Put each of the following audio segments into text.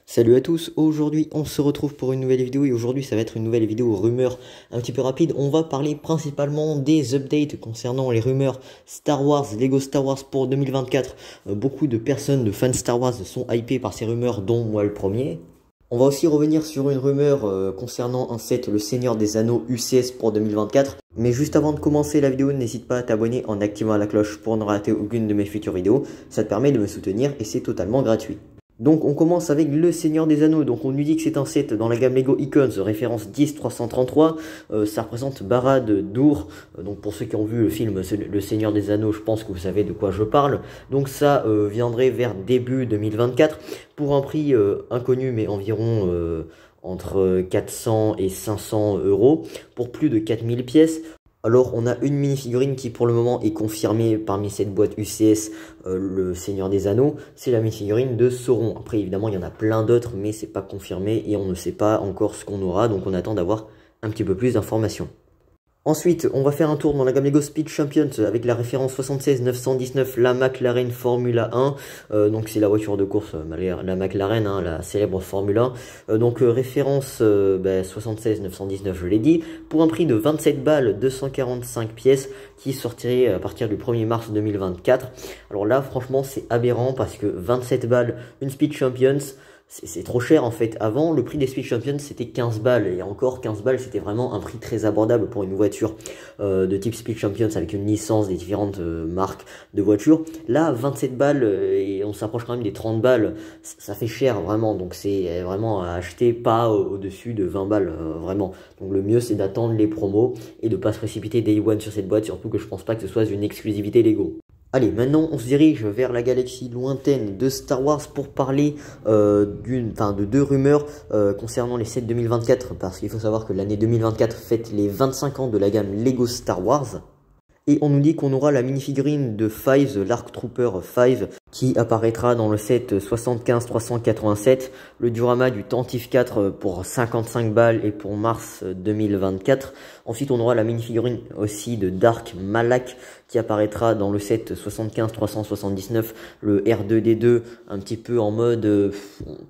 Salut à tous, aujourd'hui on se retrouve pour une nouvelle vidéo et aujourd'hui ça va être une nouvelle vidéo rumeur un petit peu rapide. On va parler principalement des updates concernant les rumeurs Star Wars, Lego Star Wars pour 2024. Beaucoup de personnes, de fans Star Wars sont hypés par ces rumeurs, dont moi le premier. On va aussi revenir sur une rumeur concernant un set Le Seigneur des Anneaux UCS pour 2024. Mais juste avant de commencer la vidéo, n'hésite pas à t'abonner en activant la cloche pour ne rater aucune de mes futures vidéos. Ça te permet de me soutenir et c'est totalement gratuit. Donc on commence avec Le Seigneur des Anneaux. Donc on nous dit que c'est un set dans la gamme Lego Icons, référence 10-333. Ça représente Barad d'Ur. Donc pour ceux qui ont vu le film Le Seigneur des Anneaux, je pense que vous savez de quoi je parle. Donc ça viendrait vers début 2024 pour un prix inconnu, mais environ entre 400 et 500 euros pour plus de 4000 pièces. Alors on a une mini-figurine qui pour le moment est confirmée parmi cette boîte UCS, le Seigneur des Anneaux, c'est la mini-figurine de Sauron. Après évidemment il y en a plein d'autres mais c'est pas confirmé et on ne sait pas encore ce qu'on aura, donc on attend d'avoir un petit peu plus d'informations. Ensuite, on va faire un tour dans la gamme Lego Speed Champions avec la référence 76-919, la McLaren Formula 1. Donc c'est la voiture de course, la McLaren, hein, la célèbre Formula 1. Référence 76-919, je l'ai dit, pour un prix de 27 balles, 245 pièces, qui sortirait à partir du 1er mars 2024. Alors là, franchement, c'est aberrant parce que 27 balles, une Speed Champions, c'est trop cher en fait. Avant, le prix des Speed Champions c'était 15 balles. Et encore 15 balles, c'était vraiment un prix très abordable pour une voiture de type Speed Champions avec une licence des différentes marques de voitures. Là, 27 balles et on s'approche quand même des 30 balles. Ça fait cher vraiment. Donc c'est vraiment à acheter pas au-dessus de 20 balles vraiment. Donc le mieux c'est d'attendre les promos et de pas se précipiter day one sur cette boîte. Surtout que je pense pas que ce soit une exclusivité Lego. Allez, maintenant on se dirige vers la galaxie lointaine de Star Wars pour parler de deux rumeurs concernant les sets 2024, parce qu'il faut savoir que l'année 2024 fête les 25 ans de la gamme Lego Star Wars. Et on nous dit qu'on aura la minifigurine de Five, l'Arc Trooper 5, qui apparaîtra dans le set 75-387, le diorama du Tantive 4 pour 55 balles et pour mars 2024. Ensuite, on aura la minifigurine aussi de Dark Malak qui apparaîtra dans le set 75-379, le R2D2, un petit peu en mode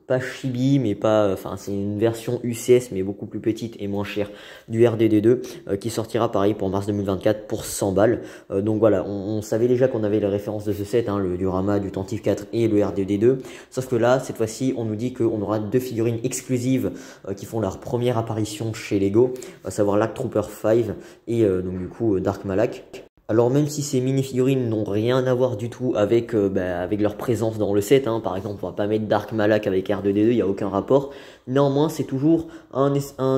pas chibi, mais pas, enfin c'est une version UCS mais beaucoup plus petite et moins chère du R2D2 qui sortira pareil pour mars 2024 pour 100 balles. Donc voilà, on savait déjà qu'on avait les références de ce set, hein, le diorama du Tantive 4 et le R2D2, sauf que là, cette fois-ci, on nous dit qu'on aura deux figurines exclusives qui font leur première apparition chez Lego, à savoir l'Arc Trooper 5 et donc du coup Dark Malak. Alors même si ces mini-figurines n'ont rien à voir du tout avec, avec leur présence dans le set, hein, par exemple on va pas mettre Dark Malak avec R2D2, il n'y a aucun rapport, néanmoins c'est toujours un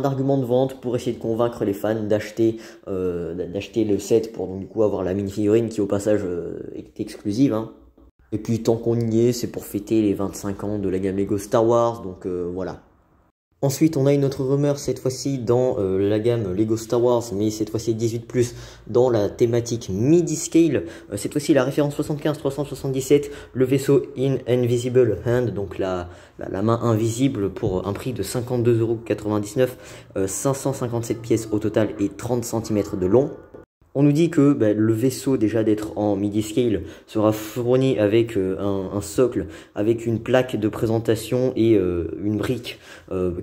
argument de vente pour essayer de convaincre les fans d'acheter le set pour donc du coup avoir la mini-figurine qui au passage est exclusive, hein. Et puis tant qu'on y est, c'est pour fêter les 25 ans de la gamme Lego Star Wars, donc voilà. Ensuite, on a une autre rumeur, cette fois-ci dans la gamme Lego Star Wars, mais cette fois-ci 18+, dans la thématique midi-scale. Cette fois-ci, la référence 75-377, le vaisseau In Invisible Hand, donc la main invisible pour un prix de 52,99 €, 557 pièces au total et 30 cm de long. On nous dit que le vaisseau, déjà d'être en midi-scale, sera fourni avec un socle, avec une plaque de présentation et une brique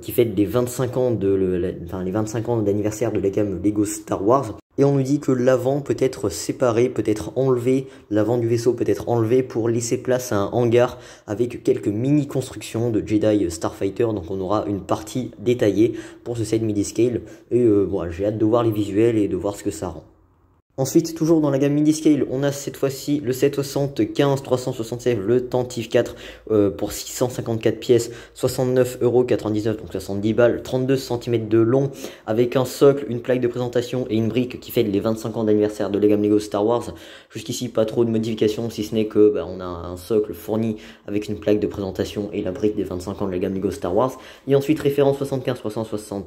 qui fête les 25 ans les 25 ans d'anniversaire de la gamme Lego Star Wars. Et on nous dit que l'avant peut être séparé, peut être enlevé, l'avant du vaisseau peut être enlevé pour laisser place à un hangar avec quelques mini-constructions de Jedi Starfighter. Donc on aura une partie détaillée pour ce set midi-scale. Et voilà, j'ai hâte de voir les visuels et de voir ce que ça rend. Ensuite, toujours dans la gamme midi-scale, on a cette fois-ci le 775-367, le Tantive 4 pour 654 pièces, 69,99 €, donc 70 balles, 32 cm de long, avec un socle, une plaque de présentation et une brique qui fête les 25 ans d'anniversaire de la gamme Lego Star Wars. Jusqu'ici, pas trop de modifications, si ce n'est que on a un socle fourni avec une plaque de présentation et la brique des 25 ans de la gamme Lego Star Wars. Et ensuite, référence 75-360.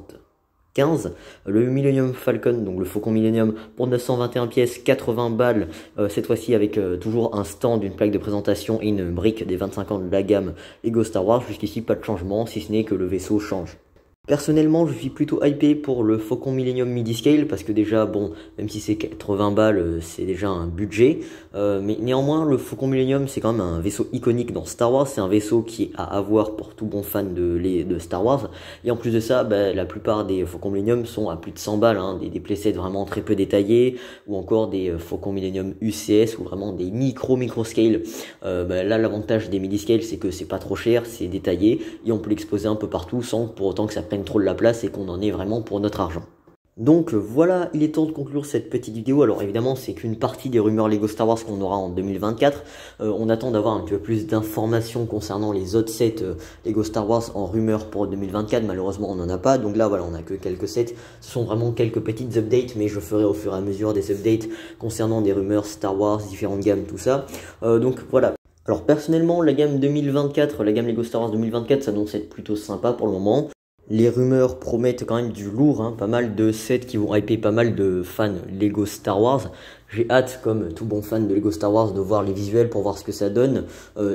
Le Millennium Falcon, donc le Faucon Millennium, pour 921 pièces, 80 balles, cette fois-ci avec toujours un stand, une plaque de présentation et une brique des 25 ans de la gamme Lego Star Wars. Jusqu'ici, pas de changement, si ce n'est que le vaisseau change. Personnellement, je suis plutôt hypé pour le Faucon Millennium Midi-Scale parce que déjà, bon, même si c'est 80 balles, c'est déjà un budget. Mais néanmoins, le Faucon Millennium, c'est quand même un vaisseau iconique dans Star Wars. C'est un vaisseau qui est à avoir pour tout bon fan de Star Wars. Et en plus de ça, bah, la plupart des Faucon Millennium sont à plus de 100 balles, hein, des playsets vraiment très peu détaillés, ou encore des Faucon Millennium UCS, ou vraiment des micro-scale. Bah, là, l'avantage des Midi-Scale, c'est que c'est pas trop cher, c'est détaillé, et on peut l'exposer un peu partout sans pour autant que ça prenne trop de la place et qu'on en ait vraiment pour notre argent. Donc voilà, il est temps de conclure cette petite vidéo. Alors évidemment, c'est qu'une partie des rumeurs Lego Star Wars qu'on aura en 2024. On attend d'avoir un petit peu plus d'informations concernant les autres sets Lego Star Wars en rumeurs pour 2024. Malheureusement, on n'en a pas. Donc là, voilà, on n'a que quelques sets. Ce sont vraiment quelques petites updates, mais je ferai au fur et à mesure des updates concernant des rumeurs Star Wars, différentes gammes, tout ça. Donc voilà. Alors personnellement, la gamme 2024, la gamme Lego Star Wars 2024 s'annonce être plutôt sympa pour le moment. Les rumeurs promettent quand même du lourd, hein, pas mal de sets qui vont hyper pas mal de fans Lego Star Wars. J'ai hâte, comme tout bon fan de Lego Star Wars, de voir les visuels pour voir ce que ça donne,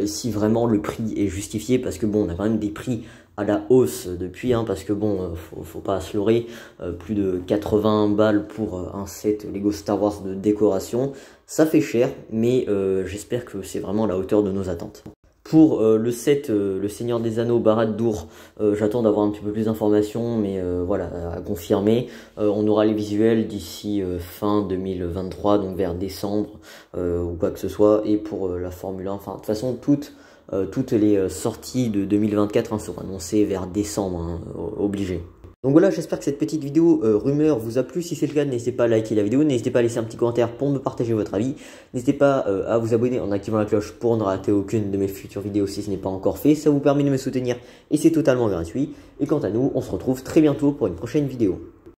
si vraiment le prix est justifié, parce que bon, on a quand même des prix à la hausse depuis, hein, parce que bon, faut pas se leurrer, plus de 80 balles pour un set Lego Star Wars de décoration, ça fait cher, mais j'espère que c'est vraiment à la hauteur de nos attentes. Pour le set, le Seigneur des Anneaux, Barad-dûr, j'attends d'avoir un petit peu plus d'informations, mais voilà, à confirmer. On aura les visuels d'ici fin 2023, donc vers décembre, ou quoi que ce soit. Et pour la Formule 1, enfin, de toute façon, toutes les sorties de 2024 hein, seront annoncées vers décembre, hein, obligé. Donc voilà, j'espère que cette petite vidéo rumeur vous a plu. Si c'est le cas, n'hésitez pas à liker la vidéo, n'hésitez pas à laisser un petit commentaire pour me partager votre avis. N'hésitez pas à vous abonner en activant la cloche pour ne rater aucune de mes futures vidéos si ce n'est pas encore fait. Ça vous permet de me soutenir et c'est totalement gratuit. Et quant à nous, on se retrouve très bientôt pour une prochaine vidéo.